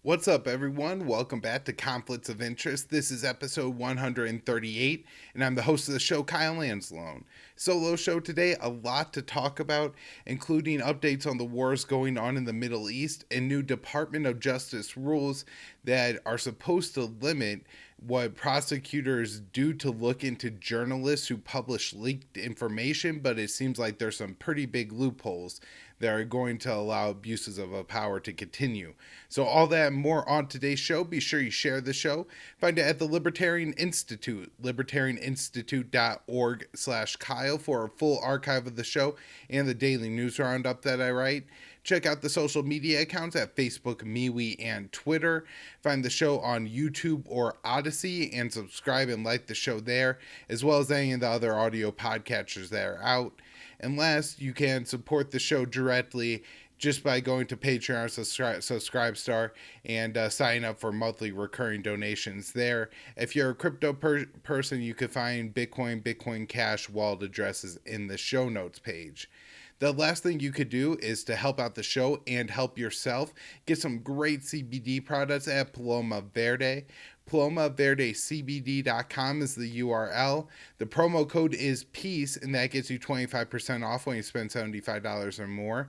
What's up, everyone? Welcome back to Conflicts of Interest. This is episode 138, and I'm the host of the show, Kyle Lanslone. Solo show today, a lot to talk about, including updates on the wars going on in the Middle East and new Department of Justice rules that are supposed to limit what prosecutors do to look into journalists who publish leaked information, but it seems like there's some pretty big loopholes that are going to allow abuses of power to continue. So all that and more on today's show. Be sure you share the show. Find it at the Libertarian Institute, libertarianinstitute.org/Kyle for a full archive of the show and the daily news roundup that I write. Check out the social media accounts at Facebook, MeWe, and Twitter. Find the show on YouTube or Odysee and subscribe and like the show there, as well as any of the other audio podcatchers that are out. And last, you can support the show directly just by going to Patreon or Subscribestar and sign up for monthly recurring donations there. If you're a crypto person, you can find Bitcoin Cash wallet addresses in the show notes page. The last thing you could do is to help out the show and help yourself. Get some great CBD products at Paloma Verde. PalomaVerdeCBD.com is the URL. The promo code is PEACE, and that gets you 25% off when you spend $75 or more.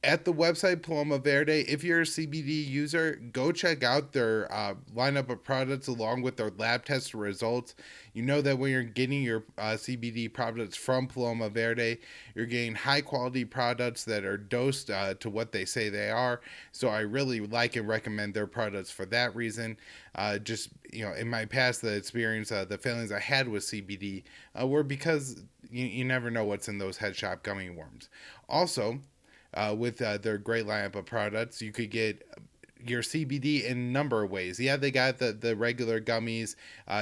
At the website Paloma Verde, if you're a CBD user, go check out their lineup of products along with their lab test results. You know that when you're getting your CBD products from Paloma Verde, you're getting high quality products that are dosed to what they say they are. So I really like and recommend their products for that reason. In my past, the experience, the feelings I had with CBD were because you never know what's in those head shop gummy worms. Also, with their great lineup of products, you could get your CBD in a number of ways. Yeah, they got the regular gummies,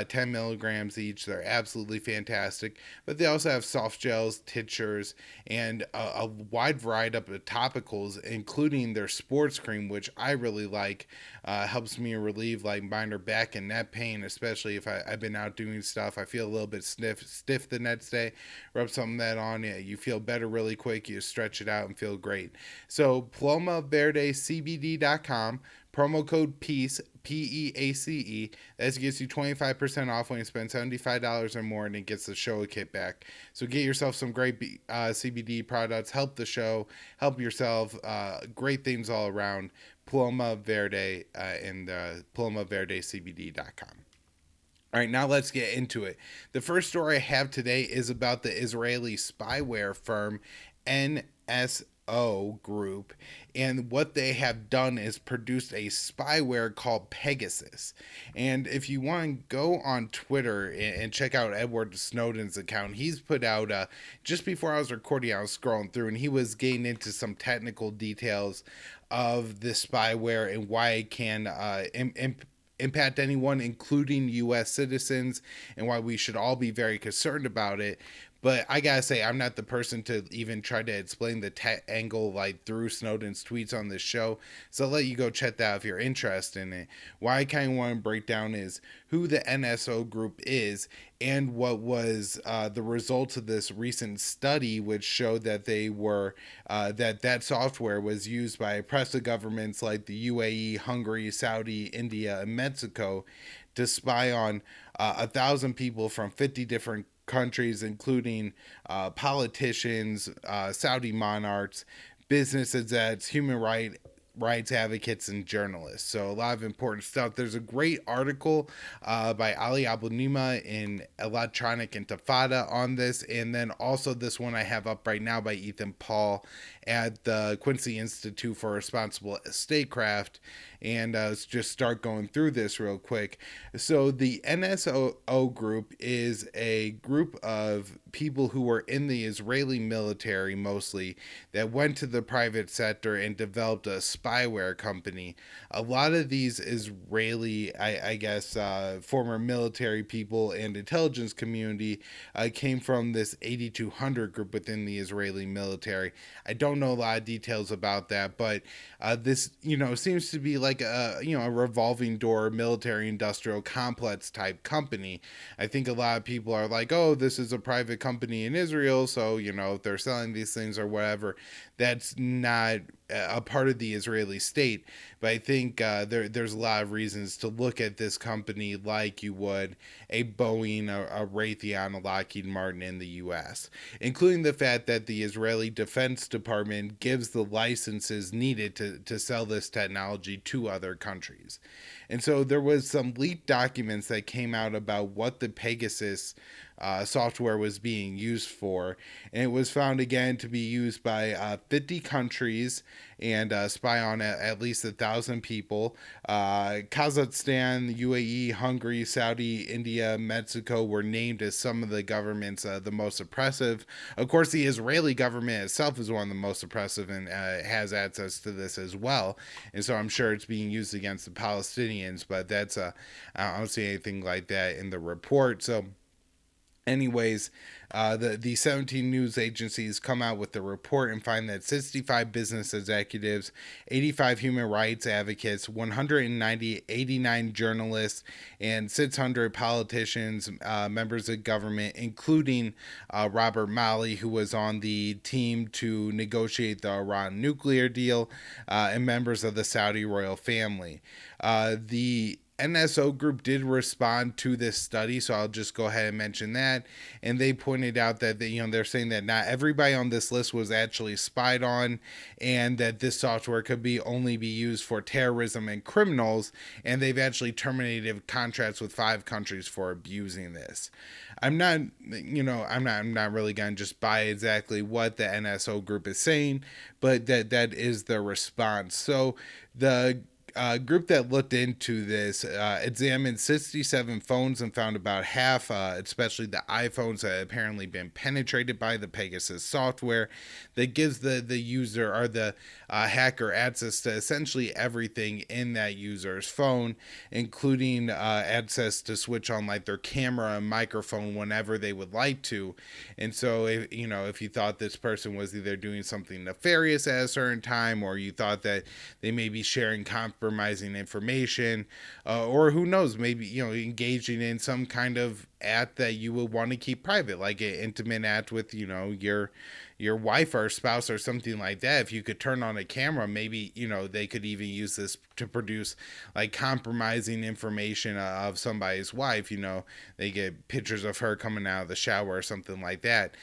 10 milligrams each. They're absolutely fantastic. But they also have soft gels, tinctures, and a wide variety of topicals, including their sports cream, which I really like. Helps me relieve like minor back and neck pain, especially if I've been out doing stuff. I feel a little bit stiff the next day. Rub some of that on. Yeah, you feel better really quick. You stretch it out and feel great. So PalomaVerdeCBD.com. Promo code PEACE, PEACE. That gets you 25% off when you spend $75 or more, and it gets the show a kickback. So get yourself some great CBD products. Help the show. Help yourself. Great things all around. Paloma Verde and PalomaVerdeCBD.com. All right, now let's get into it. The first story I have today is about the Israeli spyware firm NSO Group, and what they have done is produced a spyware called Pegasus. And if you want to go on Twitter and check out Edward Snowden's account, he's put out, just before I was recording, I was scrolling through, and he was getting into some technical details of the spyware and why it can impact anyone, including U.S. citizens, and why we should all be very concerned about it. But I gotta say, I'm not the person to even try to explain the tech angle like through Snowden's tweets on this show. So I'll let you go check that out if you're interested in it. Why I kind of want to break down is who the NSO Group is and what was the result of this recent study, which showed that they were that software was used by oppressive governments like the UAE, Hungary, Saudi, India, and Mexico to spy on 1,000 people from 50 different countries, including politicians, Saudi monarchs, business execs, human rights advocates, and journalists. So a lot of important stuff. There's a great article by Ali Abunima in Electronic Intifada on this, and then also this one I have up right now by Ethan Paul at the Quincy Institute for Responsible Statecraft. And let's just start going through this real quick. So the NSO Group is a group of people who were in the Israeli military mostly that went to the private sector and developed a spyware company. A lot of these Israeli, I guess, former military people and intelligence community came from this 8200 group within the Israeli military. I don't know a lot of details about that, but this, seems to be like a revolving door military industrial complex type company. I think a lot of people are like, oh, this is a private company in Israel, so if they're selling these things or whatever. That's not a part of the Israeli state. But I think there's a lot of reasons to look at this company like you would a Boeing, a Raytheon, a Lockheed Martin in the U.S., including the fact that the Israeli Defense Department gives the licenses needed to sell this technology to other countries. And so there was some leaked documents that came out about what the Pegasus software was being used for, and it was found again to be used by 50 countries and spy on at least 1,000 people. Kazakhstan, UAE, Hungary, Saudi, India, Mexico were named as some of the governments the most oppressive. Of course, the Israeli government itself is one of the most oppressive and has access to this as well. And so I'm sure it's being used against the Palestinians, but I don't see anything like that in the report. So anyways, the 17 news agencies come out with the report and find that 65 business executives, 85 human rights advocates, 89 journalists, and 600 politicians, members of government, including Robert Malley, who was on the team to negotiate the Iran nuclear deal, and members of the Saudi royal family. The NSO Group did respond to this study, so I'll just go ahead and mention that. And they pointed out that they're saying that not everybody on this list was actually spied on, and that this software could only be used for terrorism and criminals. And they've actually terminated contracts with 5 countries for abusing this. I'm not really gonna just buy exactly what the NSO Group is saying, but that is the response. So the group that looked into this examined 67 phones and found about half, especially the iPhones, that had apparently been penetrated by the Pegasus software that gives the user or the hacker access to essentially everything in that user's phone, including access to switch on like their camera and microphone whenever they would like to. And so if you thought this person was either doing something nefarious at a certain time, or you thought that they may be sharing compromising information, or who knows, maybe engaging in some kind of act that you would want to keep private, like an intimate act with your wife or spouse or something like that. If you could turn on a camera, maybe they could even use this to produce like compromising information of somebody's wife. They get pictures of her coming out of the shower or something like that.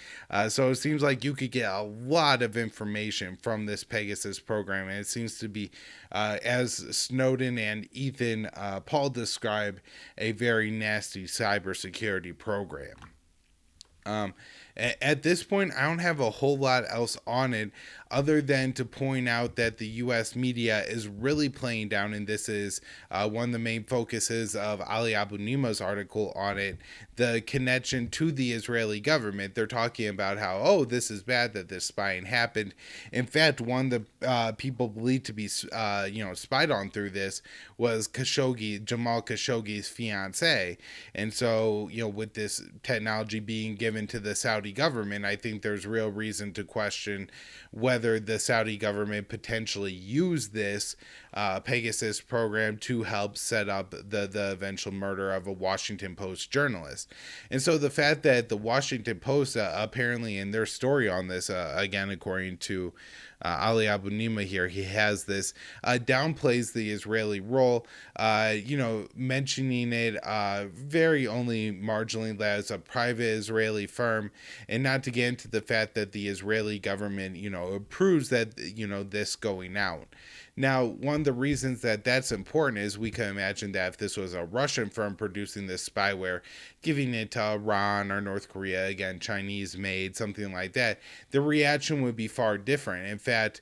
So it seems like you could get a lot of information from this Pegasus program, and it seems to be, as Snowden and Ethan Paul describe, a very nasty cybersecurity program. At this point, I don't have a whole lot else on it other than to point out that the U.S. media is really playing down, and this is one of the main focuses of Ali Abunima's article on it, the connection to the Israeli government. They're talking about how, this is bad that this spying happened. In fact, one of the people believed to be spied on through this was Jamal Khashoggi's fiance. And so, with this technology being given to the Saudi government, I think there's real reason to question whether the Saudi government potentially used this Pegasus program to help set up the eventual murder of a Washington Post journalist. And so the fact that the Washington Post apparently in their story on this, again according to Ali Abunimah here, he has this, downplays the Israeli role, mentioning it very only marginally as a private Israeli firm, and not to get into the fact that the Israeli government, approves that, this going out. Now, one of the reasons that that's important is we can imagine that if this was a Russian firm producing this spyware, giving it to Iran or North Korea, again, Chinese made, something like that, the reaction would be far different. In fact,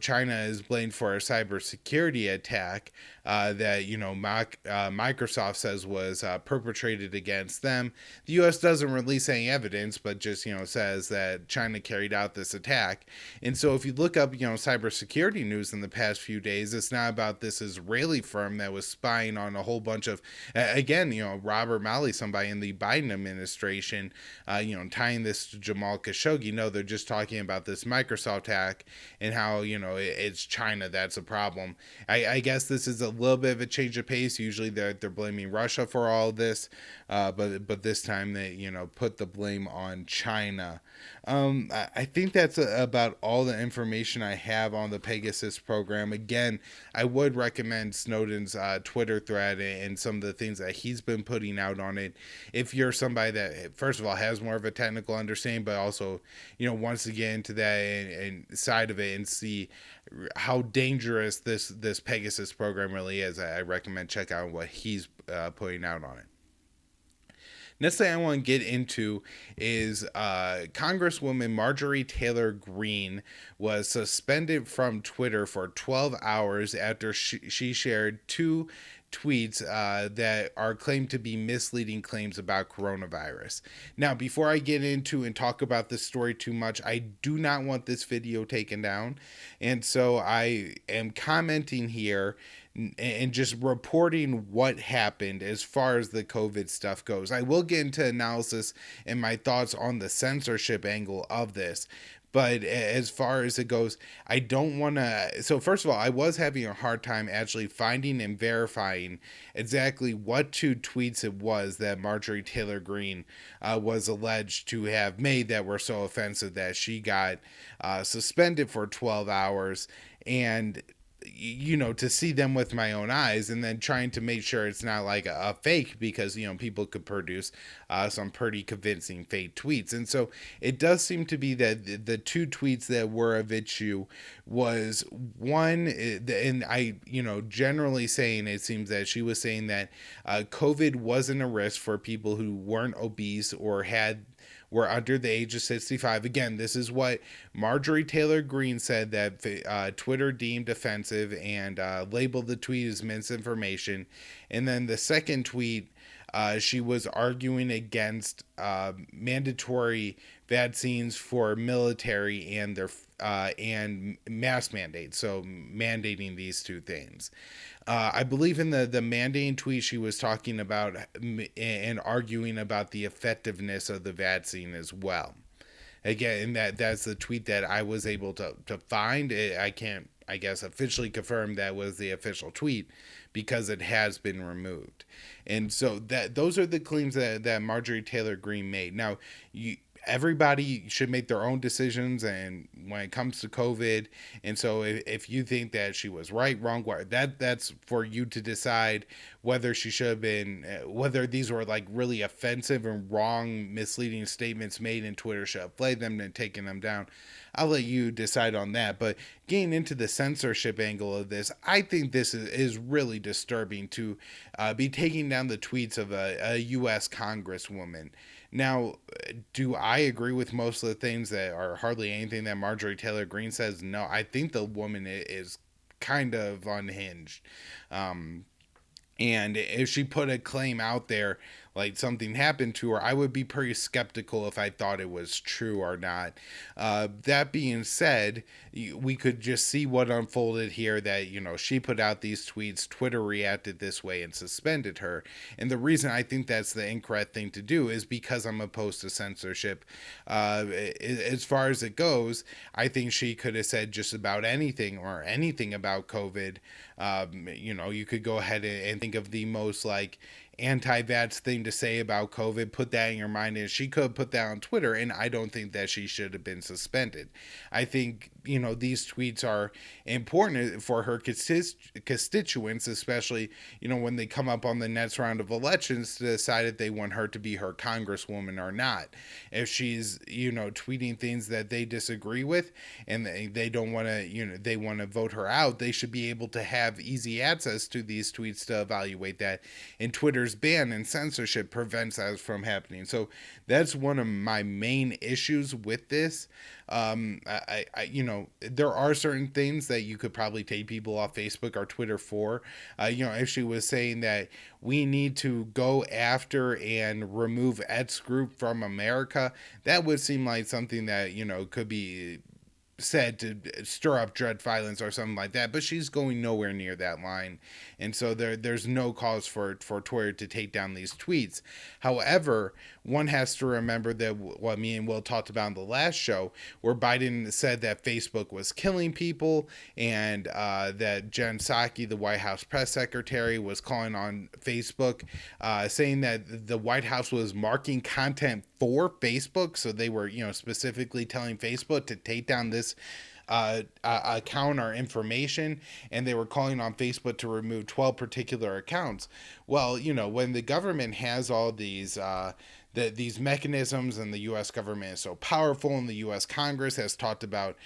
China is blamed for a cybersecurity attack that, Microsoft says was perpetrated against them. The U.S. doesn't release any evidence, but just, says that China carried out this attack. And so if you look up, cybersecurity news in the past few days. It's not about this Israeli firm that was spying on a whole bunch of, again, Robert Malley, somebody in the Biden administration, tying this to Jamal Khashoggi. No, they're just talking about this Microsoft hack and how, it's China that's a problem. I guess this is a little bit of a change of pace. Usually they're blaming Russia for all of this, but this time they put the blame on China. I think that's about all the information I have on the Pegasus program. Again, I would recommend Snowden's Twitter thread and some of the things that he's been putting out on it. If you're somebody that, first of all, has more of a technical understanding, but also, wants to get into that and side of it and see how dangerous this Pegasus program really is, I recommend check out what he's putting out on it. Next thing I want to get into is Congresswoman Marjorie Taylor Greene was suspended from Twitter for 12 hours after she shared 2 tweets that are claimed to be misleading claims about coronavirus. Now, before I get into and talk about this story too much, I do not want this video taken down. And so I am commenting here and just reporting what happened as far as the COVID stuff goes. I will get into analysis and my thoughts on the censorship angle of this. But as far as it goes, I don't want to. So, first of all, I was having a hard time actually finding and verifying exactly what 2 tweets it was that Marjorie Taylor Greene was alleged to have made that were so offensive that she got suspended for 12 hours. And to see them with my own eyes and then trying to make sure it's not like a fake, because, people could produce some pretty convincing fake tweets. And so it does seem to be that the 2 tweets that were of issue was one, and I, generally saying, it seems that she was saying that COVID wasn't a risk for people who weren't obese or were under the age of 65. Again, this is what Marjorie Taylor Greene said, that Twitter deemed offensive and labeled the tweet as misinformation. And then the second tweet, she was arguing against mandatory vaccines for military and their and mask mandates. So mandating these 2 things. I believe in the mandating tweet, she was talking about and arguing about the effectiveness of the vaccine as well. Again, that's the tweet that I was able to find. I can't, I guess, officially confirm that was the official tweet because it has been removed. And so those are the claims that Marjorie Taylor Greene made. Now, everybody should make their own decisions and when it comes to COVID. And so if you think that she was right, wrong, that's for you to decide whether she should have been, whether these were like really offensive and wrong, misleading statements made in Twitter, should have flagged them and taken them down. I'll let you decide on that. But getting into the censorship angle of this, I think this is really disturbing to be taking down the tweets of a U.S. Congresswoman. Now, do I agree with most of the things that are hardly anything that Marjorie Taylor Greene says? No, I think the woman is kind of unhinged. And if she put a claim out there like something happened to her, I would be pretty skeptical if I thought it was true or not. That being said, we could just see what unfolded here, that, she put out these tweets, Twitter reacted this way and suspended her. And the reason I think that's the incorrect thing to do is because I'm opposed to censorship. As far as it goes, I think she could have said just about anything or anything about COVID. You could go ahead and think of the most like anti-vax thing to say about COVID, put that in your mind, and she could put that on Twitter, and I don't think that she should have been suspended. I think, these tweets are important for her constituents, especially, when they come up on the next round of elections to decide if they want her to be her congresswoman or not. If she's, tweeting things that they disagree with and they don't want to, they want to vote her out, they should be able to have easy access to these tweets to evaluate that. And Twitter's ban and censorship prevents that from happening. So that's one of my main issues with this. There are certain things that you could probably take people off Facebook or Twitter for. If she was saying that we need to go after and remove NSO Group from America, that would seem like something that, could be said to stir up dread violence or something like that, but she's going nowhere near that line, and so there's no cause for Twitter to take down these tweets. However, one has to remember that what me and Will talked about in the last show, where Biden said that Facebook was killing people, and that Jen Psaki, the White House press secretary, was calling on Facebook, saying that the White House was marking content for Facebook, so they were, specifically telling Facebook to take down this account or information, and they were calling on Facebook to remove 12 particular accounts. Well, when the government has all these mechanisms, and the U.S. government is so powerful, and the U.S. Congress has talked about,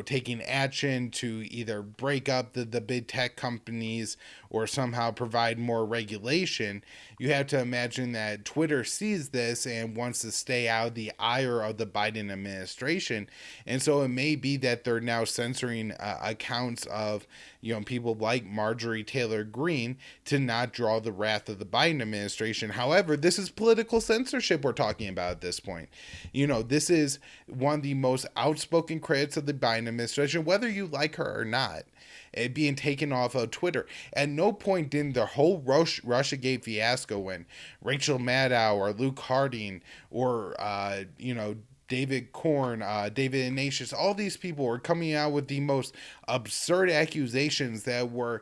taking action to either break up the big tech companies or somehow provide more regulation, you have to imagine that Twitter sees this and wants to stay out of the ire of the Biden administration. And so it may be that they're now censoring accounts of, people like Marjorie Taylor Greene to not draw the wrath of the Biden administration. However, this is political censorship we're talking about at this point. This is one of the most outspoken critics of the Biden administration, whether you like her or not, being taken off of Twitter. At no point did the whole Russiagate fiasco, when Rachel Maddow or Luke Harding or David Korn, David Ignatius, all these people were coming out with the most absurd accusations that were,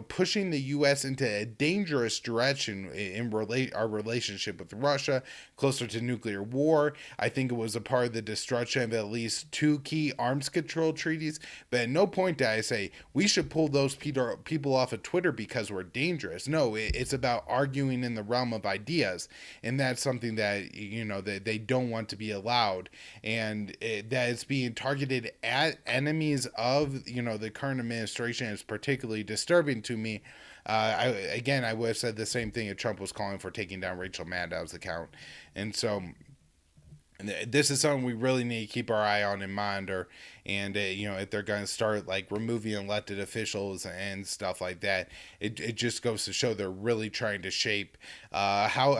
pushing the U.S. into a dangerous direction in our relationship with Russia, closer to nuclear war. I think it was a part of the destruction of at least 2 key arms control treaties. But at no point did I say we should pull those people off of Twitter because we're dangerous. No, it's about arguing in the realm of ideas, and that's something that that they don't want to be allowed, and that it's being targeted at enemies of the current administration is particularly disturbing to me. I would have said the same thing if Trump was calling for taking down Rachel Maddow's account, and so this is something we really need to keep our eye on and monitor. And if they're going to start like removing elected officials and stuff like that, it just goes to show they're really trying to shape how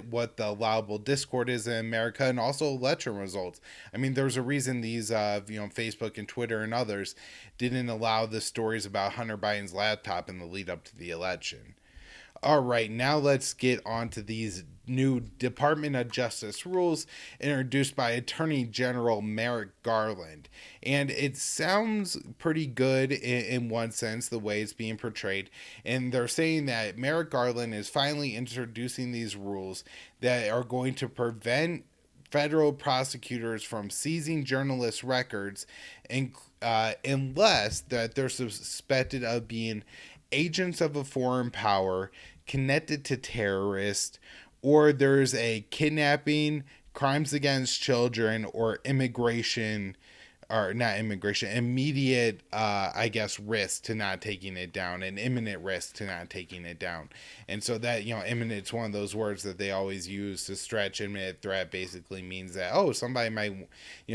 what the allowable discord is in America, and also election results. I mean, there's a reason these Facebook and Twitter and others didn't allow the stories about Hunter Biden's laptop in the lead up to the election. All right, now let's get on to these new Department of Justice rules introduced by Attorney General Merrick Garland. And it sounds pretty good in one sense, the way it's being portrayed. And they're saying that Merrick Garland is finally introducing these rules that are going to prevent federal prosecutors from seizing journalists' records, unless that they're suspected of being agents of a foreign power, connected to terrorists, or there's a kidnapping, crimes against children, or immigration, or not immigration, immediate, risk to not taking it down, an imminent risk to not taking it down. And so that, imminent's one of those words that they always use to stretch. Imminent threat basically means that, somebody might,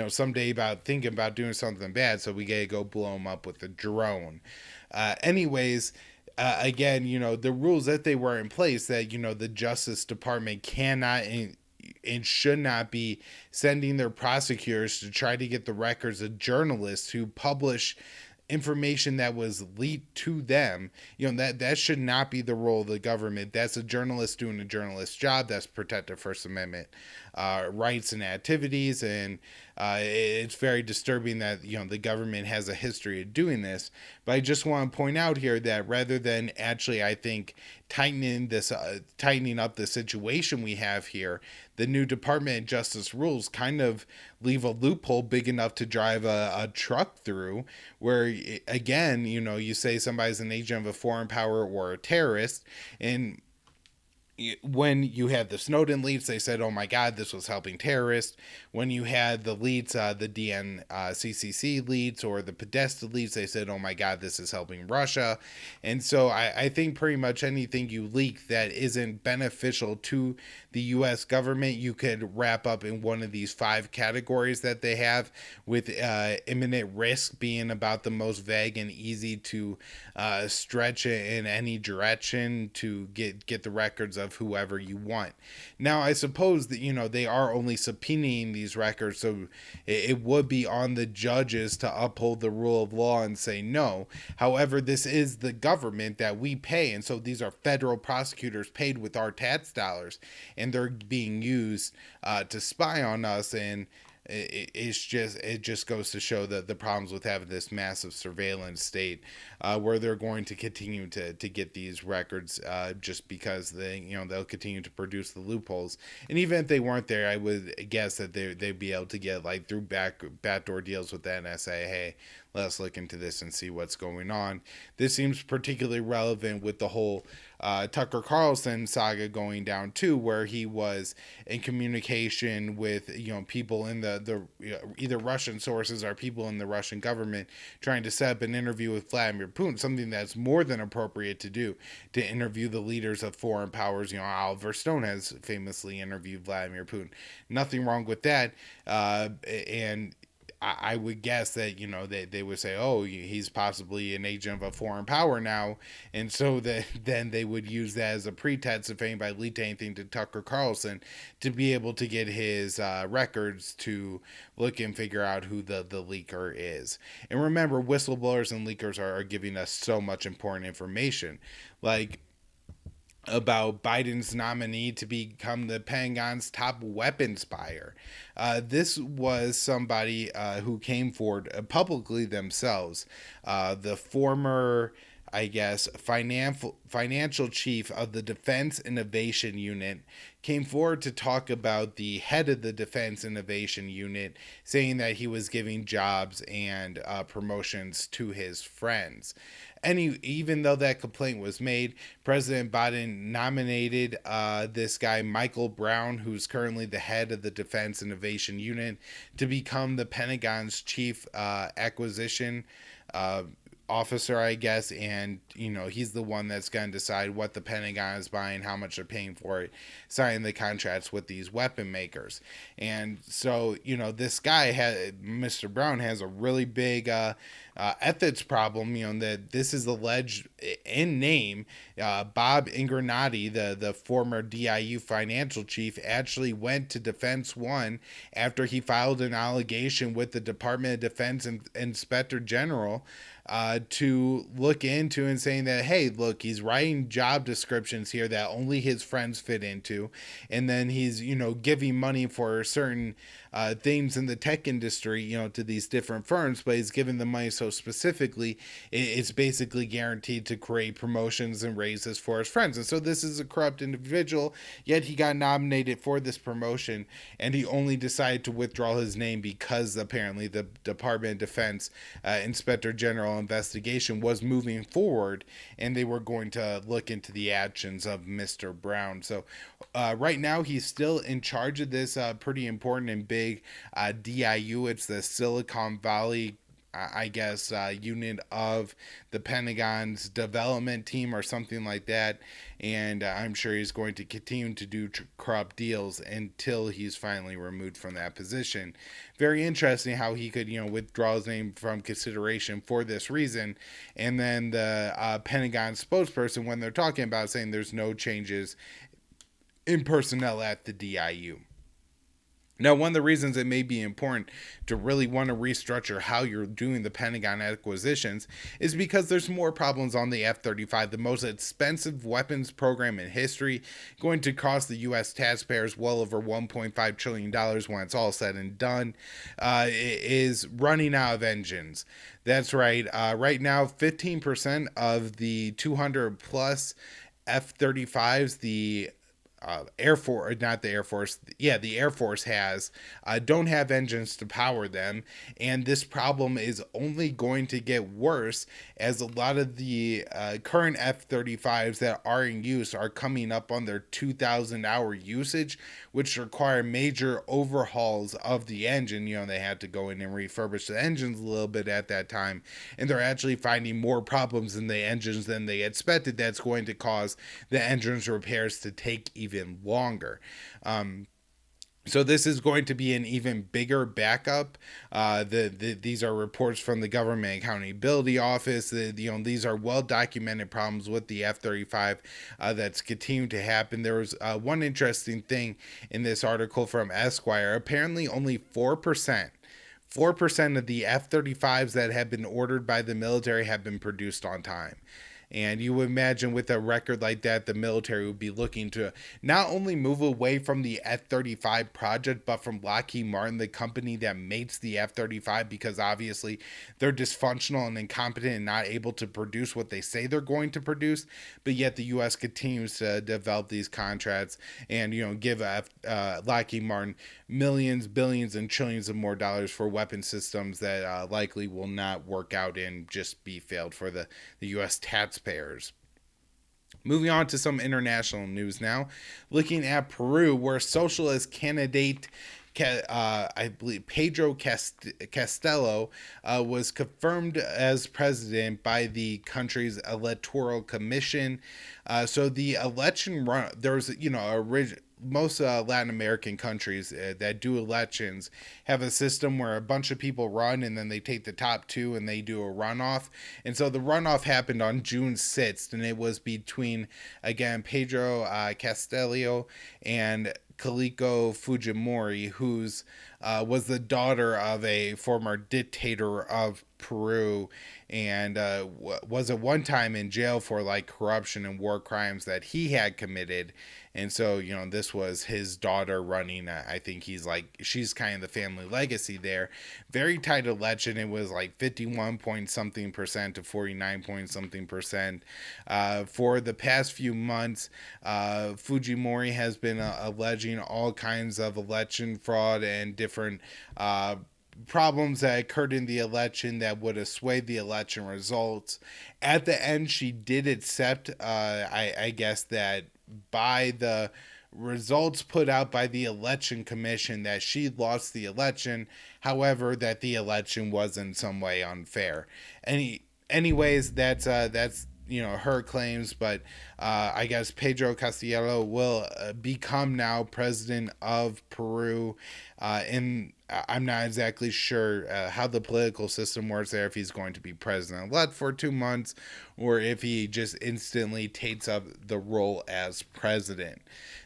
someday thinking about doing something bad, so we gotta go blow them up with a drone. Again, the rules that they were in place, that, the Justice Department cannot and should not be sending their prosecutors to try to get the records of journalists who publish information that was leaked to them. That should not be the role of the government. That's a journalist doing a journalist's job. That's protected First Amendment rights and activities, and it's very disturbing that the government has a history of doing this. But I just want to point out here that rather than actually, I think, tightening up the situation we have here, the new Department of Justice rules kind of leave a loophole big enough to drive a truck through, where again, you say somebody's an agent of a foreign power or a terrorist, and when you had the Snowden leaks, they said, oh my God, this was helping terrorists. When you had the leaks, the DNCCC leaks or the Podesta leaks, they said, oh my God, this is helping Russia. And so I think pretty much anything you leak that isn't beneficial to the U.S. government, you could wrap up in one of these 5 categories that they have, with imminent risk being about the most vague and easy to stretch in any direction to get the records of of whoever you want. Now, I suppose that, they are only subpoenaing these records, so it would be on the judges to uphold the rule of law and say no. However, this is the government that we pay, and so these are federal prosecutors paid with our tax dollars, and they're being used to spy on us. And it just goes to show the problems with having this massive surveillance state, where they're going to continue to get these records, just because they'll continue to produce the loopholes. And even if they weren't there, I would guess that they'd be able to get, like, through backdoor deals with the NSA. Hey, let's look into this and see what's going on. This seems particularly relevant with the whole Tucker Carlson saga going down too, where he was in communication with people in the either Russian sources or people in the Russian government, trying to set up an interview with Vladimir Putin, something that's more than appropriate to do, to interview the leaders of foreign powers. Oliver Stone has famously interviewed Vladimir Putin. Nothing wrong with that, and I would guess that they would say, oh, he's possibly an agent of a foreign power now, and so that then they would use that as a pretext, if anybody leaked anything to Tucker Carlson, to be able to get his records to look and figure out who the leaker is. And remember, whistleblowers and leakers are giving us so much important information, like about Biden's nominee to become the Pentagon's top weapons buyer. This was somebody who came forward publicly themselves. The former, I guess, financial chief of the Defense Innovation Unit came forward to talk about the head of the Defense Innovation Unit, saying that he was giving jobs and promotions to his friends. Even though that complaint was made, President Biden nominated this guy, Michael Brown, who's currently the head of the Defense Innovation Unit, to become the Pentagon's chief acquisition officer, I guess. And he's the one that's going to decide what the Pentagon is buying, how much they're paying for it, signing the contracts with these weapon makers. And so this guy Mr. Brown has a really big ethics problem. That this is alleged in name. Bob Ingranati, the former DIU financial chief, actually went to Defense One after he filed an allegation with the Department of Defense Inspector General to look into, and saying that, hey, look, he's writing job descriptions here that only his friends fit into, and then he's giving money for certain things in the tech industry, to these different firms, but he's giving the money so specifically, it's basically guaranteed to create promotions and raises for his friends. And so this is a corrupt individual, yet he got nominated for this promotion, and he only decided to withdraw his name because apparently the Department of Defense Inspector General investigation was moving forward, and they were going to look into the actions of Mr. Brown. So right now he's still in charge of this pretty important and big DIU. It's the Silicon Valley, I guess, unit of the Pentagon's development team or something like that. And I'm sure he's going to continue to do corrupt deals until he's finally removed from that position. Very interesting how he could, withdraw his name from consideration for this reason. And then the Pentagon spokesperson, when they're talking about, saying there's no changes in personnel at the DIU. Now, one of the reasons it may be important to really want to restructure how you're doing the Pentagon acquisitions is because there's more problems on the F-35, the most expensive weapons program in history, going to cost the U.S. taxpayers well over $1.5 trillion when it's all said and done, is running out of engines. That's right. Right now, 15% of the 200 plus F-35s, the Air Force, not the Air Force, the Air Force has, don't have engines to power them, and this problem is only going to get worse as a lot of the current F-35s that are in use are coming up on their 2,000 hour usage, which require major overhauls of the engine. They had to go in and refurbish the engines a little bit at that time, and they're actually finding more problems in the engines than they expected. That's going to cause the engines repairs to take even longer. So this is going to be an even bigger backup. These are reports from the Government Accountability Office. These are well documented problems with the F-35 that's continued to happen. There was one interesting thing in this article from Esquire. Apparently, only 4% of the F-35s that have been ordered by the military have been produced on time. And you would imagine with a record like that, the military would be looking to not only move away from the F-35 project, but from Lockheed Martin, the company that makes the F-35, because obviously they're dysfunctional and incompetent and not able to produce what they say they're going to produce. But yet the U.S. continues to develop these contracts and, give Lockheed Martin millions, billions, and trillions of more dollars for weapon systems that likely will not work out and just be failed for the U.S. taxpayers. Moving on to some international news now. Looking at Peru, where socialist candidate I believe Pedro Castillo was confirmed as president by the country's electoral commission. So the election run, there's most Latin American countries that do elections have a system where a bunch of people run and then they take the top two and they do a runoff. And so the runoff happened on June 6th, and it was between, again, Pedro Castillo and Keiko Fujimori, who's was the daughter of a former dictator of Peru, and was at one time in jail for like corruption and war crimes that he had committed. And so, this was his daughter running. I think she's kind of the family legacy there. Very tight election. It was like 51 point something percent to 49 point something percent. For the past few months, Fujimori has been alleging all kinds of election fraud and different problems that occurred in the election that would have swayed the election results. At the end, she did accept, I guess, that by the results put out by the election commission that she lost the election. However, that the election was in some way unfair. Anyways, that's her claims, but I guess Pedro Castillo will become now president of Peru. And I'm not exactly sure how the political system works there, if he's going to be president-elect for 2 months or if he just instantly takes up the role as president.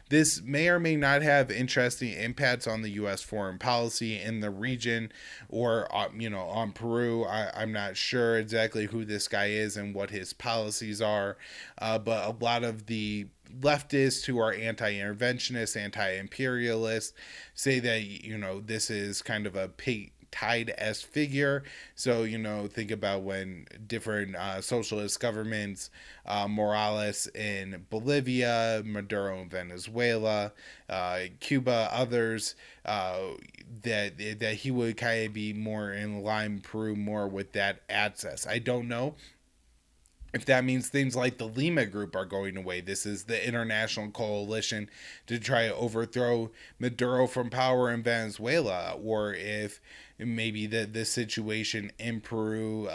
This may or may not have interesting impacts on the U.S. foreign policy in the region or, on Peru. I'm not sure exactly who this guy is and what his policies are, but a lot of the leftists who are anti-interventionist, anti-imperialist say that, this is kind of a tide-esque figure. So, think about when different socialist governments, Morales in Bolivia, Maduro in Venezuela, Cuba, others, that he would kind of be more in line Peru more with that access. I don't know if that means things like the Lima Group are going away. This is the international coalition to try to overthrow Maduro from power in Venezuela, or if maybe the situation in Peru,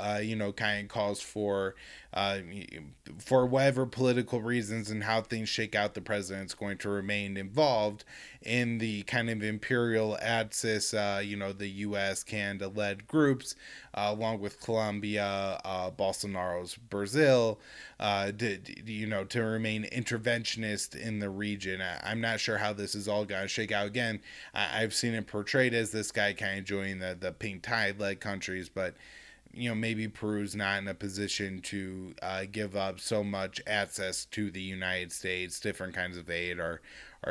kind of calls for whatever political reasons and how things shake out, the president's going to remain involved in the kind of imperial axis, the U.S., Canada-led groups, along with Colombia, Bolsonaro's Brazil, to remain interventionist in the region. I'm not sure how this is all going to shake out. Again, I've seen it portrayed as this guy kind of joining the pink tide-led countries, but maybe Peru's not in a position to give up so much access to the United States, different kinds of aid, or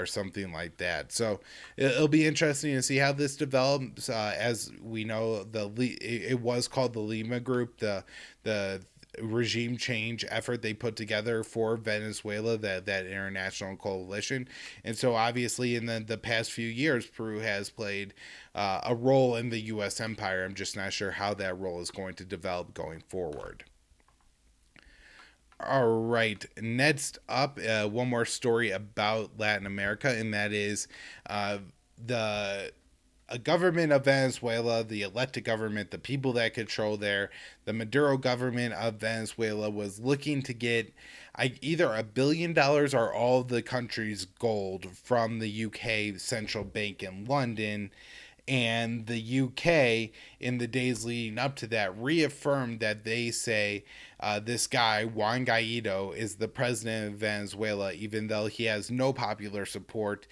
something like that. So it'll be interesting to see how this develops. As we know, it was called the Lima Group, the regime change effort they put together for Venezuela, that international coalition. And so obviously in the past few years, Peru has played a role in the U.S. empire. I'm just not sure how that role is going to develop going forward. All right, next up, one more story about Latin America, and that is the government of Venezuela, the elected government, the people that control there, the Maduro government of Venezuela was looking to get, either $1 billion or all the country's gold from the UK central bank in London. And the UK, in the days leading up to that, reaffirmed that they say this guy, Juan Guaido, is the president of Venezuela, even though he has no popular support.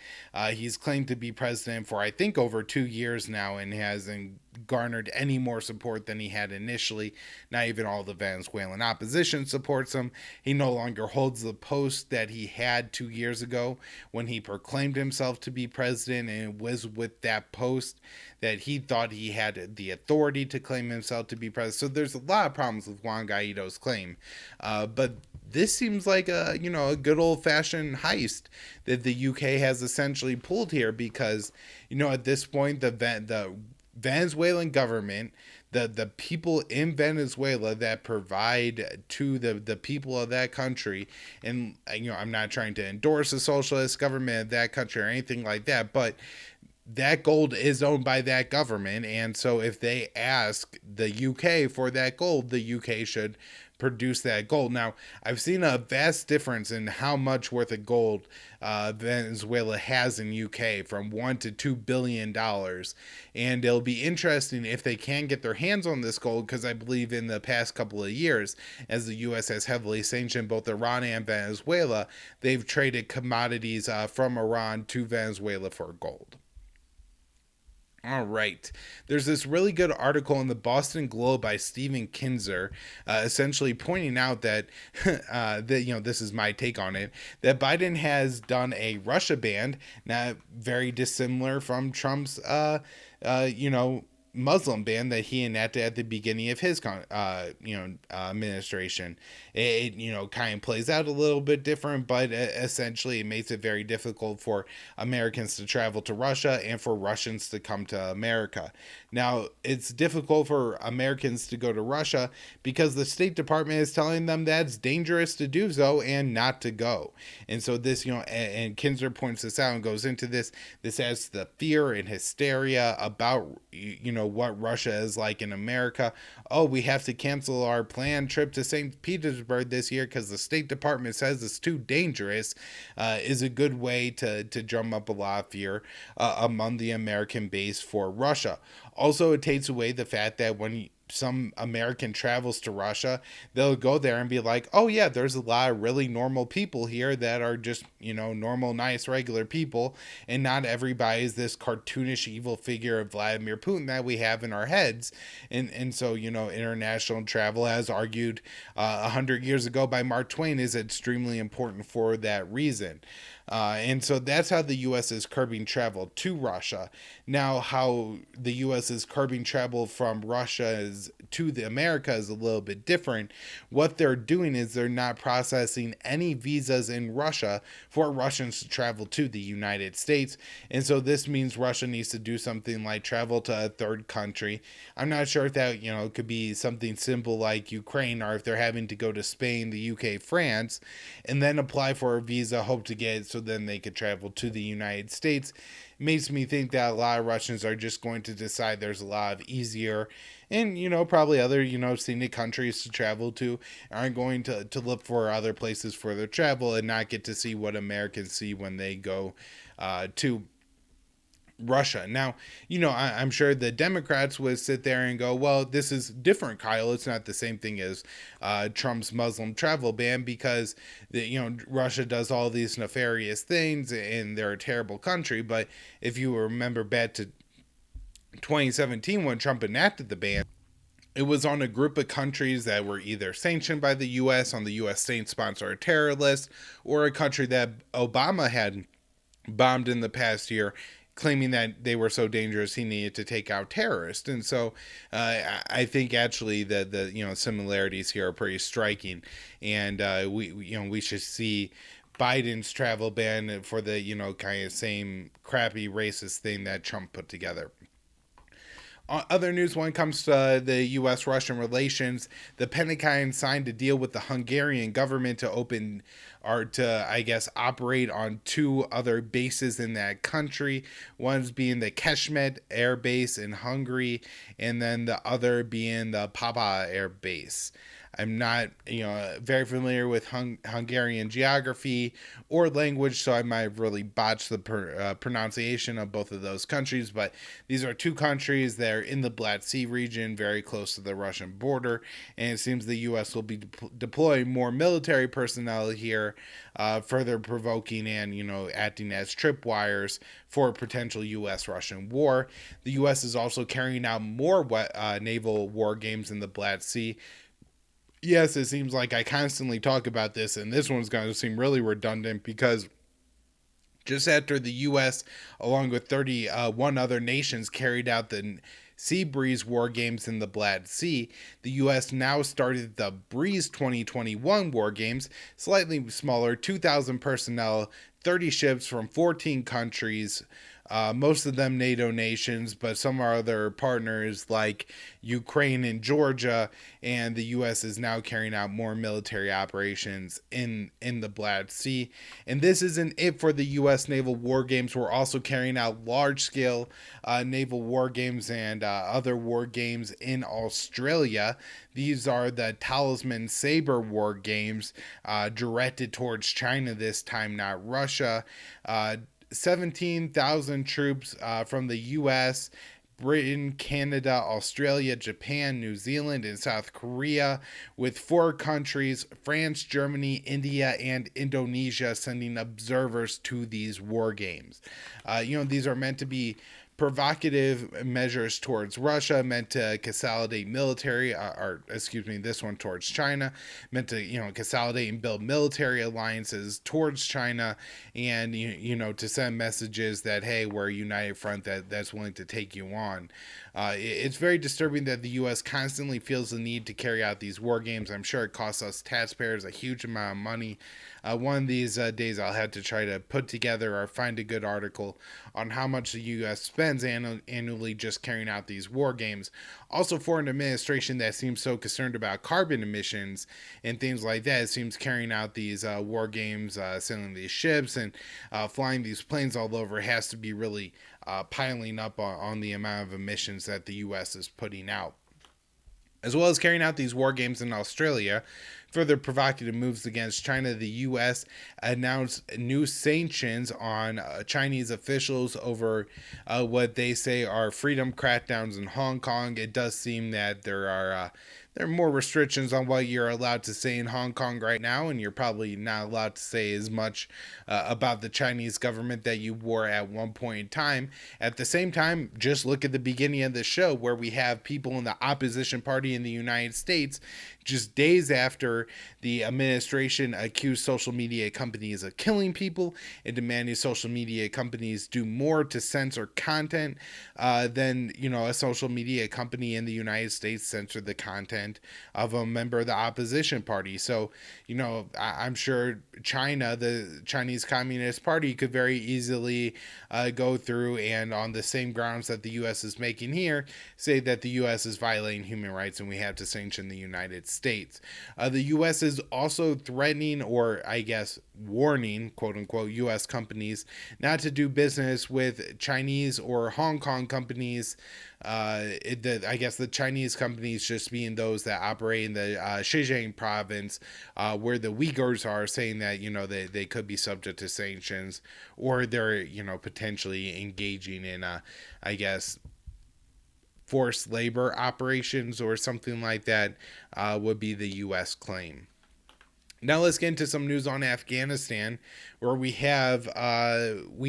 He's claimed to be president for, I think, over 2 years now and hasn't garnered any more support than he had initially. Not even all the Venezuelan opposition supports him. He no longer holds the post that he had 2 years ago when he proclaimed himself to be president, and it was with that post that he thought he had the authority to claim himself to be president. So there's a lot of problems with Juan Guaido's claim, but this seems like a good old fashioned heist that the UK has essentially pulled here, because at this point the Venezuelan government, the people in Venezuela that provide to the people of that country, and I'm not trying to endorse a socialist government of that country or anything like that, but that gold is owned by that government, and so if they ask the UK for that gold, the UK should produce that gold. Now, I've seen a vast difference in how much worth of gold Venezuela has in UK, from $1 to $2 billion, and it'll be interesting if they can get their hands on this gold, because I believe in the past couple of years, as the US has heavily sanctioned both Iran and Venezuela, they've traded commodities from Iran to Venezuela for gold. All right. There's this really good article in the Boston Globe by Stephen Kinzer, essentially pointing out that, this is my take on it, that Biden has done a Russia ban, not very dissimilar from Trump's, Muslim ban that he enacted at the beginning of his administration. It kind of plays out a little bit different, but essentially it makes it very difficult for Americans to travel to Russia and for Russians to come to America. Now, it's difficult for Americans to go to Russia because the State Department is telling them that it's dangerous to do so and not to go. And so this, and Kinzer points this out and goes into this adds to the fear and hysteria about, what Russia is like in America. Oh, we have to cancel our planned trip to St. Petersburg this year because the State Department says it's too dangerous, is a good way to drum up a lot of fear among the American base for Russia. Also, it takes away the fact that when some American travels to Russia, they'll go there and be like, oh yeah, there's a lot of really normal people here that are just, normal, nice, regular people, and not everybody is this cartoonish evil figure of Vladimir Putin that we have in our heads. And so, international travel, as argued 100 years ago by Mark Twain, is extremely important for that reason. And so that's how the U.S. is curbing travel to Russia. Now, how the U.S. is curbing travel from Russia to the America is a little bit different. What they're doing is they're not processing any visas in Russia for Russians to travel to the United States. And so this means Russia needs to do something like travel to a third country. I'm not sure if that, could be something simple like Ukraine, or if they're having to go to Spain, the UK, France, and then apply for a visa, hope to get it so then they could travel to the United States. It makes me think that a lot of Russians are just going to decide there's a lot of easier and, probably other, scenic countries to travel to, aren't going to look for other places for their travel and not get to see what Americans see when they go to Russia. Now, I'm sure the Democrats would sit there and go, well, this is different, Kyle. It's not the same thing as Trump's Muslim travel ban, because Russia does all these nefarious things and they're a terrible country. But if you remember back to 2017 when Trump enacted the ban, it was on a group of countries that were either sanctioned by the U.S. on the U.S. state-sponsored terror list, or a country that Obama had bombed in the past year, claiming that they were so dangerous he needed to take out terrorists. And so I think actually the similarities here are pretty striking, and we should see Biden's travel ban for the kind of same crappy racist thing that Trump put together. Other news when it comes to the U.S.-Russian relations, the Pentagon signed a deal with the Hungarian government to open, or to, I guess, operate on 2 other bases in that country. One's being the Kecskemét Air Base in Hungary, and then the other being the Papa Air Base. I'm not, very familiar with Hungarian geography or language, so I might have really botched the pronunciation of both of those countries. But these are two countries that are in the Black Sea region, very close to the Russian border, and it seems the U.S. will be deploying more military personnel here, further provoking and acting as tripwires for a potential U.S.-Russian war. The U.S. is also carrying out more naval war games in the Black Sea. Yes, it seems like I constantly talk about this, and this one's going to seem really redundant because just after the U.S., along with 31 other nations, carried out the Sea Breeze war games in the Black Sea, the U.S. now started the Breeze 2021 war games, slightly smaller, 2,000 personnel, 30 ships from 14 countries, most of them NATO nations, but some are other partners like Ukraine and Georgia, and the U.S. is now carrying out more military operations in the Black Sea. And this isn't it for the U.S. naval war games. We're also carrying out large-scale naval war games and other war games in Australia. These are the Talisman Sabre war games, directed towards China this time, not Russia. 17,000 troops from the U.S., Britain, Canada, Australia, Japan, New Zealand, and South Korea, with 4 countries, France, Germany, India, and Indonesia, sending observers to these war games. These are meant to be provocative measures towards Russia, meant to consolidate military, this one towards China, meant to, consolidate and build military alliances towards China, and, to send messages that, hey, we're a united front that's willing to take you on. It's very disturbing that the U.S. constantly feels the need to carry out these war games. I'm sure it costs us taxpayers a huge amount of money. One of these days I'll have to try to put together or find a good article on how much the U.S. spends annually just carrying out these war games. Also, for an administration that seems so concerned about carbon emissions and things like that, it seems carrying out these war games, sailing these ships and flying these planes all over has to be really piling up on the amount of emissions that the U.S. is putting out. As well as carrying out these war games in Australia, further provocative moves against China, the U.S. announced new sanctions on Chinese officials over what they say are freedom crackdowns in Hong Kong. It does seem that there are more restrictions on what you're allowed to say in Hong Kong right now, and you're probably not allowed to say as much about the Chinese government that you were at one point in time. At the same time, just look at the beginning of the show where we have people in the opposition party in the United States just days after the administration accused social media companies of killing people and demanding social media companies do more to censor content than, a social media company in the United States censored the content of a member of the opposition party. So, I'm sure China, the Chinese Communist Party, could very easily go through and on the same grounds that the U.S. is making here, say that the U.S. is violating human rights and we have to sanction the United States. The U.S. is also threatening, or I guess warning, quote unquote, U.S. companies not to do business with Chinese or Hong Kong companies. I guess the Chinese companies just being those that operate in the Xinjiang province, where the Uyghurs are, saying that, they could be subject to sanctions, or they're, potentially engaging in, forced labor operations or something like that, would be the U.S. claim. Now let's get into some news on Afghanistan, where we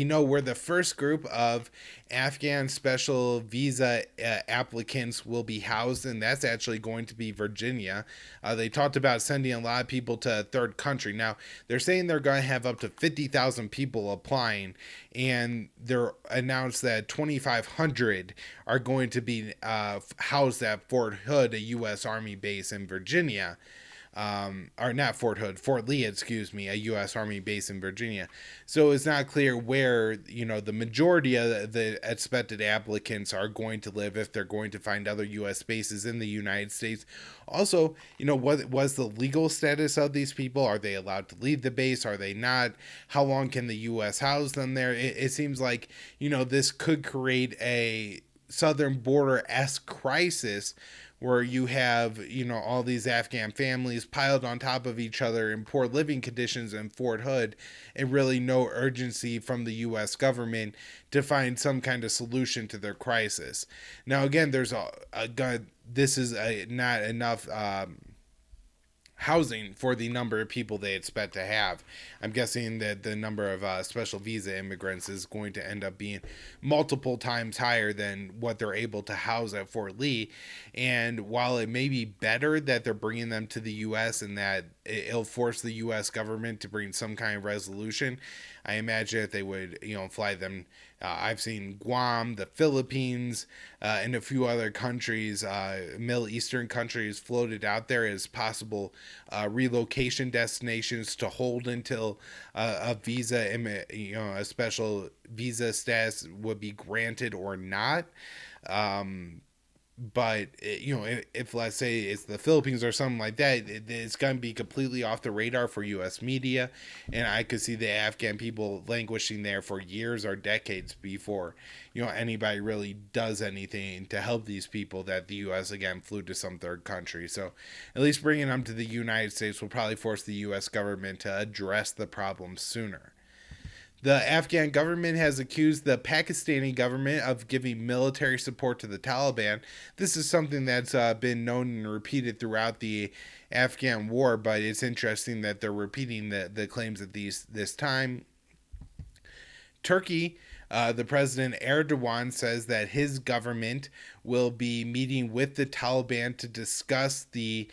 know where the first group of Afghan special visa applicants will be housed, and that's actually going to be Virginia. They talked about sending a lot of people to a third country. Now, they're saying they're going to have up to 50,000 people applying, and they're announced that 2,500 are going to be housed at Fort Hood, a U.S. Army base in Virginia. Or not Fort Hood, Fort Lee, a U.S. Army base in Virginia. So it's not clear where, the majority of the expected applicants are going to live, if they're going to find other U.S. bases in the United States. Also, what was the legal status of these people? Are they allowed to leave the base? Are they not? How long can the U.S. house them there? It seems like, this could create a southern border-esque crisis where you have, all these Afghan families piled on top of each other in poor living conditions in Fort Hood, and really no urgency from the U.S. government to find some kind of solution to their crisis. Now, again, there's this is not enough housing for the number of people they expect to have. I'm guessing that the number of special visa immigrants is going to end up being multiple times higher than what they're able to house at Fort Lee. And while it may be better that they're bringing them to the U.S. and that it'll force the U.S. government to bring some kind of resolution, I imagine that they would, fly them. I've seen Guam, the Philippines, and a few other countries, Middle Eastern countries, floated out there as possible relocation destinations to hold until a visa, a special visa status would be granted or not. But if let's say it's the Philippines or something like that, it's going to be completely off the radar for U.S. media, and I could see the Afghan people languishing there for years or decades before anybody really does anything to help these people that the U.S. again flew to some third country. So at least bringing them to the United States will probably force the U.S. government to address the problem sooner. The Afghan government has accused the Pakistani government of giving military support to the Taliban. This is something that's been known and repeated throughout the Afghan war, but it's interesting that they're repeating the claims at this time. Turkey, the President Erdogan says that his government will be meeting with the Taliban to discuss the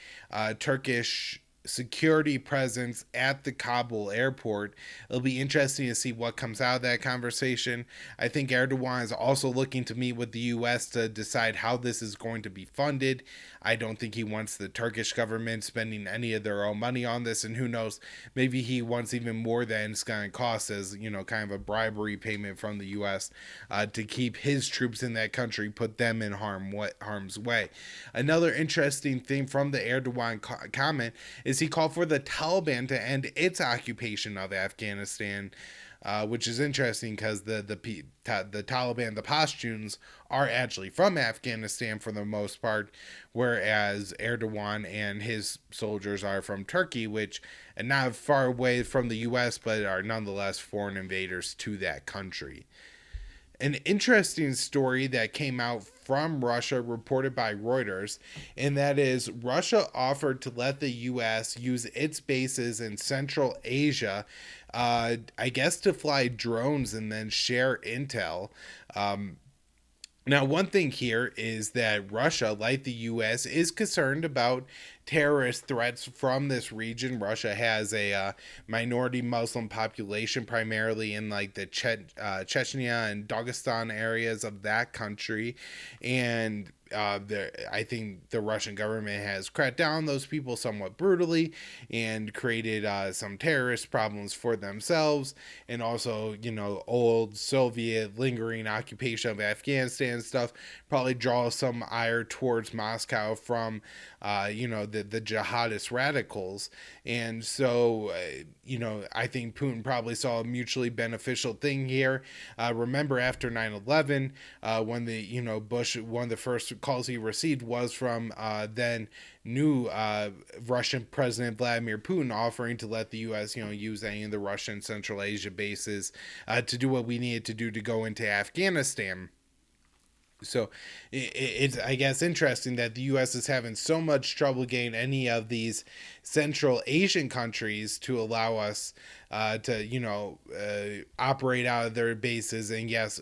Turkish security presence at the Kabul airport. It'll be interesting to see what comes out of that conversation. I think Erdogan is also looking to meet with the U.S. to decide how this is going to be funded. I don't think he wants the Turkish government spending any of their own money on this, and who knows, maybe he wants even more than it's going to cost as, kind of a bribery payment from the U.S. To keep his troops in that country, put them in harm's way. Another interesting thing from the Erdogan comment is he called for the Taliban to end its occupation of Afghanistan, which is interesting because the Taliban, the Pashtuns, are actually from Afghanistan for the most part, whereas Erdogan and his soldiers are from Turkey, which are not far away from the U.S., but are nonetheless foreign invaders to that country. An interesting story that came out from Russia, reported by Reuters, and that is Russia offered to let the U.S. use its bases in Central Asia, I guess to fly drones and then share intel. Now, one thing here is that Russia, like the U.S., is concerned about terrorist threats from this region. Russia has a minority Muslim population, primarily in like the Chechnya and Dagestan areas of that country, and I think the Russian government has cracked down on those people somewhat brutally and created some terrorist problems for themselves, and also, old Soviet lingering occupation of Afghanistan stuff probably draws some ire towards Moscow from, the jihadist radicals. And so, I think Putin probably saw a mutually beneficial thing here. Remember after 9/11, when the, Bush, one of the first calls he received was from then new Russian President Vladimir Putin, offering to let the U.S. use any of the Russian Central Asia bases to do what we needed to do to go into Afghanistan. So it's, I guess, interesting that the U.S. is having so much trouble getting any of these Central Asian countries to allow us to operate out of their bases, and yet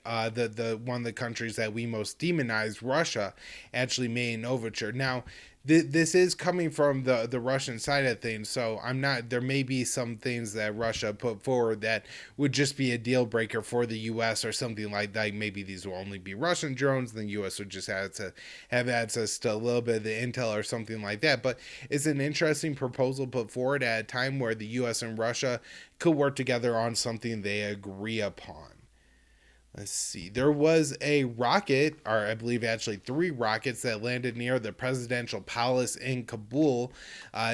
the one of the countries that we most demonize, Russia, actually made an overture. Now, this is coming from the Russian side of things, so there may be some things that Russia put forward that would just be a deal breaker for the U.S. or something like that. Maybe these will only be Russian drones, and the U.S. would just have to have access to a little bit of the intel or something like that. But it's an interesting proposal put forward at a time where the U.S. and Russia could work together on something they agree upon. Let's see. There was a rocket, or I believe actually 3 rockets, that landed near the presidential palace in Kabul.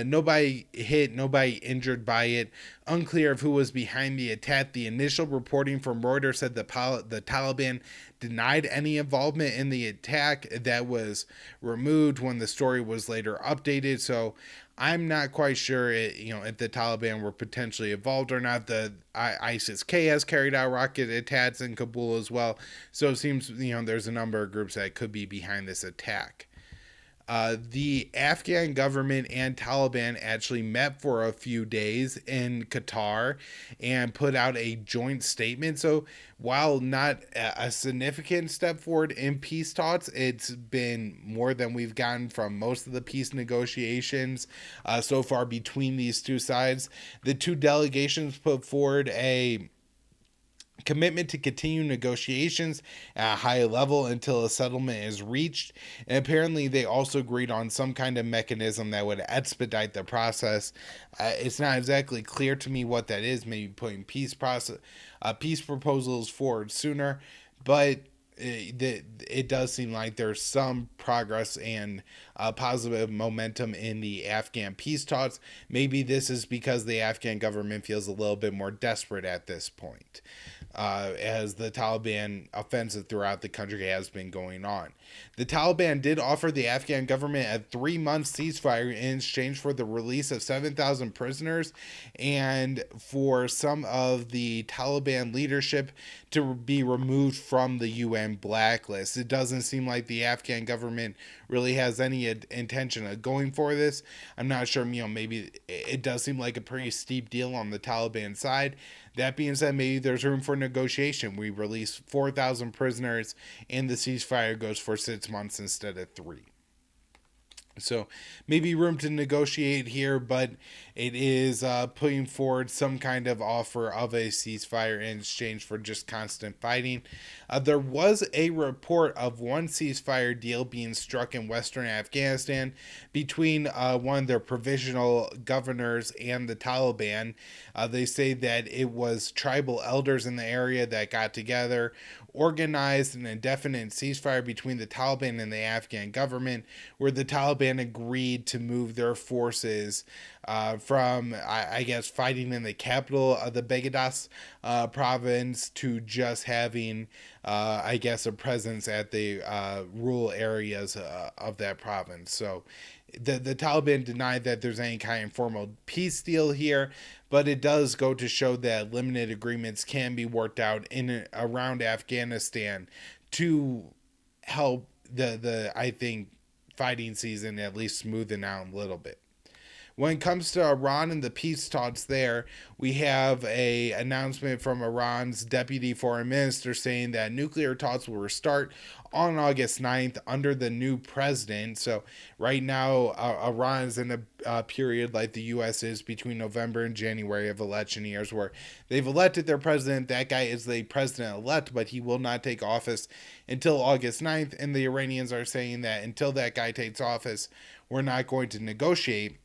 Nobody hit, nobody injured by it. Unclear of who was behind the attack. The initial reporting from Reuters said the Taliban denied any involvement in the attack. That was removed when the story was later updated. So I'm not quite sure, if the Taliban were potentially involved or not. The ISIS-K has carried out rocket attacks in Kabul as well. So it seems, there's a number of groups that could be behind this attack. The Afghan government and Taliban actually met for a few days in Qatar and put out a joint statement. So while not a significant step forward in peace talks, it's been more than we've gotten from most of the peace negotiations so far between these two sides. The two delegations put forward a commitment to continue negotiations at a high level until a settlement is reached. And apparently they also agreed on some kind of mechanism that would expedite the process. It's not exactly clear to me what that is, maybe putting peace proposals forward sooner, but it does seem like there's some progress and positive momentum in the Afghan peace talks. Maybe this is because the Afghan government feels a little bit more desperate at this point, as the Taliban offensive throughout the country has been going on. The Taliban did offer the Afghan government a 3-month ceasefire in exchange for the release of 7,000 prisoners and for some of the Taliban leadership to be removed from the UN blacklist. It doesn't seem like the Afghan government really has any intention of going for this. I'm not sure, maybe it does seem like a pretty steep deal on the Taliban side. That being said, maybe there's room for negotiation. We release 4,000 prisoners and the ceasefire goes for 6 months instead of 3. So maybe room to negotiate here, but it is putting forward some kind of offer of a ceasefire in exchange for just constant fighting. There was a report of one ceasefire deal being struck in western Afghanistan between one of their provisional governors and the Taliban. They say that it was tribal elders in the area that got together, organized an indefinite ceasefire between the Taliban and the Afghan government, where the Taliban agreed to move their forces from, I guess, fighting in the capital of the Pegasus province to just having, I guess, a presence at the rural areas of that province. So the Taliban denied that there's any kind of formal peace deal here, but it does go to show that limited agreements can be worked out in and around Afghanistan to help the I think fighting season at least smoothen out a little bit. When it comes to Iran and the peace talks there, we have a announcement from Iran's deputy foreign minister saying that nuclear talks will restart on August 9th under the new president. So right now, Iran is in a period like the U.S. is between November and January of election years where they've elected their president. That guy is the president-elect, but he will not take office until August 9th. And the Iranians are saying that until that guy takes office, we're not going to negotiate.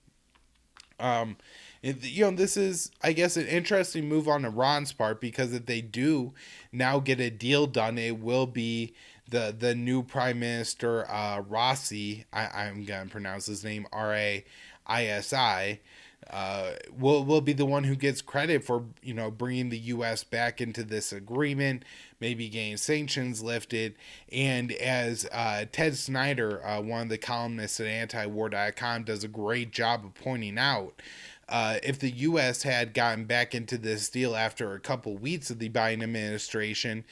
This is, I guess, an interesting move on Iran's part, because if they do now get a deal done, it will be the new prime minister, Raisi. I'm going to pronounce his name Raisi. Will be the one who gets credit for, bringing the U.S. back into this agreement, maybe getting sanctions lifted. And as Ted Snyder, one of the columnists at antiwar.com, does a great job of pointing out, if the U.S. had gotten back into this deal after a couple weeks of the Biden administration,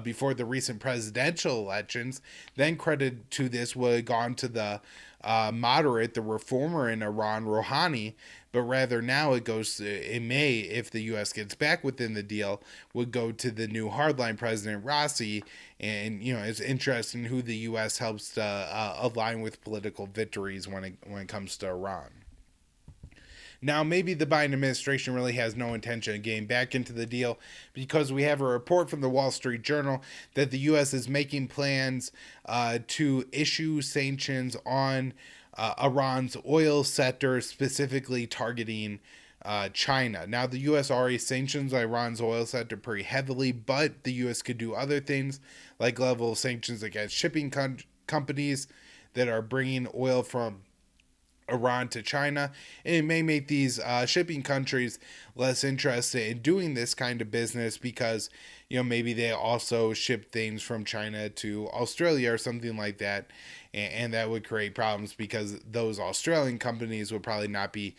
before the recent presidential elections, then credit to this would have gone to the moderate, the reformer in Iran, Rouhani. But rather now it may, if the U.S. gets back within the deal, would go to the new hardline president, Raisi. And, it's interesting who the U.S. helps to align with political victories when it comes to Iran. Now, maybe the Biden administration really has no intention of getting back into the deal, because we have a report from the Wall Street Journal that the U.S. is making plans to issue sanctions on Iran's oil sector, specifically targeting China. Now, the U.S. already sanctions Iran's oil sector pretty heavily, but the U.S. could do other things, like level sanctions against shipping companies that are bringing oil from Iran to China, and it may make these shipping countries less interested in doing this kind of business because, maybe they also ship things from China to Australia or something like that, and that would create problems because those Australian companies would probably not be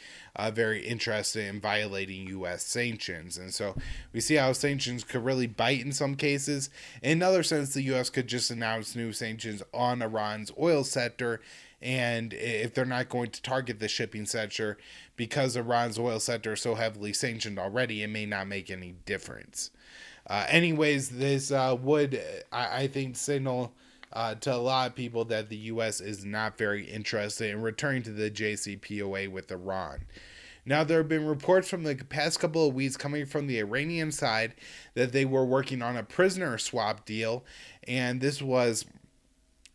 very interested in violating U.S. sanctions. And so we see how sanctions could really bite in some cases. In another sense, the U.S. could just announce new sanctions on Iran's oil sector, and if they're not going to target the shipping sector because Iran's oil sector is so heavily sanctioned already, it may not make any difference. Anyways, this would, I think, signal to a lot of people that the U.S. is not very interested in returning to the JCPOA with Iran. Now, there have been reports from the past couple of weeks coming from the Iranian side that they were working on a prisoner swap deal, and this was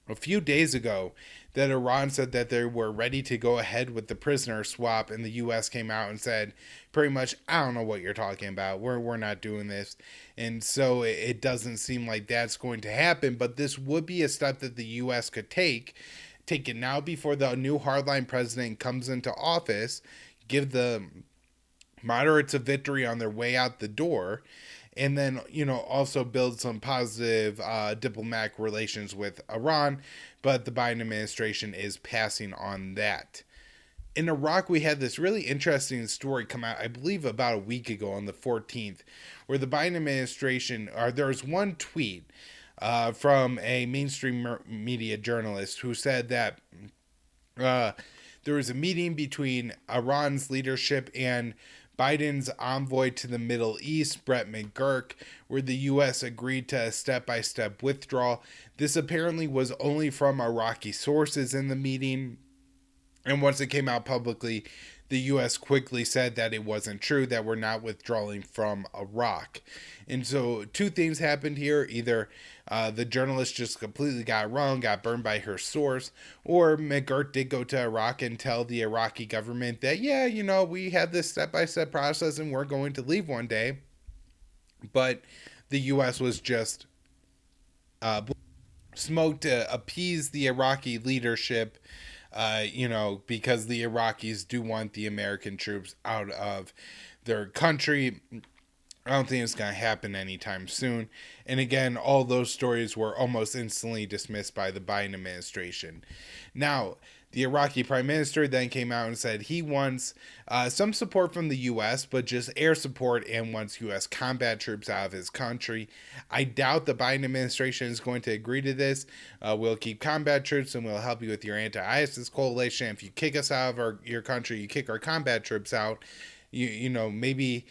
a few days ago that Iran said that they were ready to go ahead with the prisoner swap, and the U.S. came out and said pretty much, I don't know what you're talking about. We're not doing this. And so it doesn't seem like that's going to happen, but this would be a step that the U.S. could take it now before the new hardline president comes into office, give the moderates a victory on their way out the door, and then, also build some positive diplomatic relations with Iran. But the Biden administration is passing on that. In Iraq, we had this really interesting story come out, I believe, about a week ago on the 14th, where the Biden administration, or there was one tweet from a mainstream media journalist who said that there was a meeting between Iran's leadership and Biden's envoy to the Middle East, Brett McGurk, where the U.S. agreed to a step-by-step withdrawal. This apparently was only from Iraqi sources in the meeting, and once it came out publicly, the U.S. quickly said that it wasn't true, that we're not withdrawing from Iraq. And so two things happened here. Either the journalist just completely got wrong, got burned by her source, or McGirt did go to Iraq and tell the Iraqi government that, we had this step-by-step process and we're going to leave one day. But the U.S. was just smoked to appease the Iraqi leadership, because the Iraqis do want the American troops out of their country. I don't think it's going to happen anytime soon. And again, all those stories were almost instantly dismissed by the Biden administration. Now, the Iraqi prime minister then came out and said he wants some support from the U.S., but just air support, and wants U.S. combat troops out of his country. I doubt the Biden administration is going to agree to this. We'll keep combat troops and we'll help you with your anti-ISIS coalition. If you kick us out of your country, you kick our combat troops out. Maybe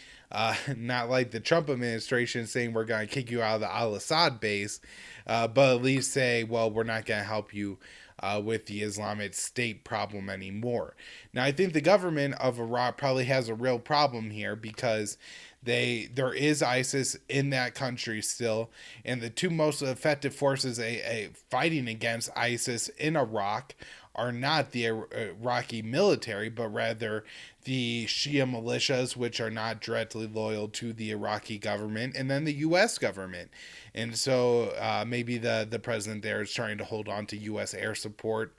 not like the Trump administration saying we're going to kick you out of the al-Assad base, but at least say, well, we're not going to help you with the Islamic State problem anymore. Now, I think the government of Iraq probably has a real problem here because there is ISIS in that country still, and the two most effective forces fighting against ISIS in Iraq are not the Iraqi military, but rather the Shia militias, which are not directly loyal to the Iraqi government, and then the U.S. government. And so maybe the president there is trying to hold on to U.S. air support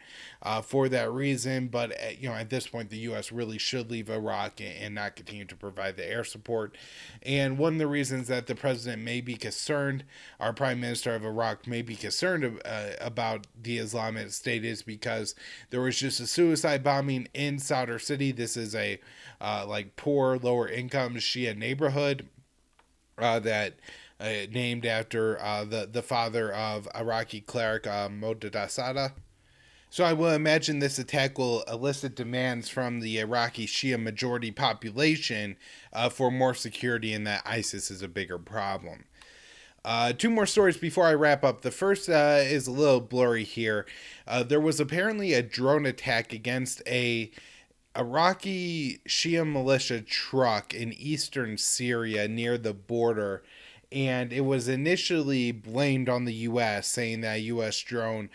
for that reason. But, at this point, the U.S. really should leave Iraq and not continue to provide the air support. And one of the reasons that the president may be concerned, our prime minister of Iraq may be concerned about the Islamic State, is because there was just a suicide bombing in Sadr City. This is a poor, lower income Shia neighborhood that named after the father of Iraqi cleric Mohtadi. So I will imagine this attack will elicit demands from the Iraqi Shia majority population for more security, and that ISIS is a bigger problem. Two more stories before I wrap up. The first is a little blurry here. There was apparently a drone attack against a Iraqi Shia militia truck in eastern Syria near the border, And it was initially blamed on the U.S., saying that a U.S. drone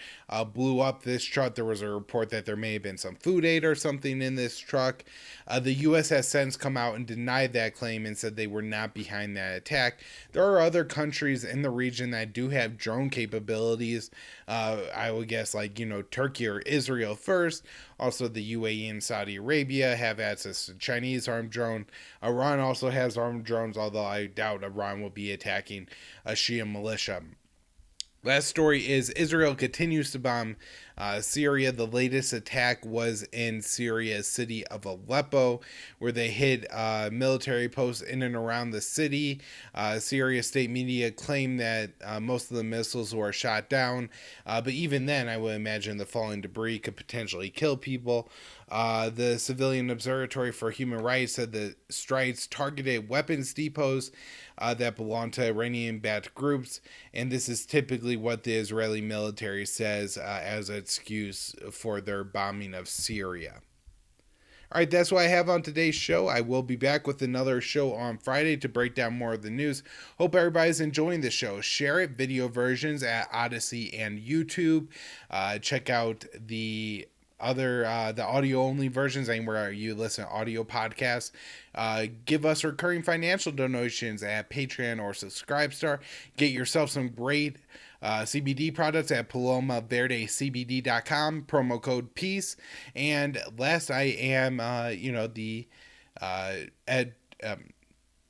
blew up this truck. There was a report that there may have been some food aid or something in this truck. The U.S. has since come out and denied that claim and said they were not behind that attack. There are other countries in the region that do have drone capabilities. I would guess, like, Turkey or Israel first. Also, the UAE and Saudi Arabia have access to Chinese armed drone. Iran also has armed drones, although I doubt Iran will be attacking a Shia militia. Last story is Israel continues to bomb Syria. The latest attack was in Syria's city of Aleppo, where they hit military posts in and around the city. Syria state media claim that most of the missiles were shot down, but even then, I would imagine the falling debris could potentially kill people. The Civilian Observatory for Human Rights said the strikes targeted weapons depots that belong to Iranian-backed groups, and this is typically what the Israeli military says as an excuse for their bombing of Syria. All right, that's what I have on today's show. I will be back with another show on Friday to break down more of the news. Hope everybody's enjoying the show. Share it, video versions at Odysee and YouTube. Check out the audio only versions anywhere you listen to audio podcasts. Give us recurring financial donations at Patreon or Subscribestar. Get yourself some great CBD products at PalomaVerdeCBD.com, promo code PEACE. And last, I am the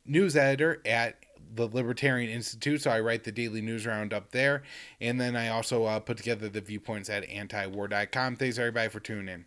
news editor at the Libertarian Institute, so I write the daily news roundup there, and then I also put together the viewpoints at antiwar.com. Thanks everybody for tuning in.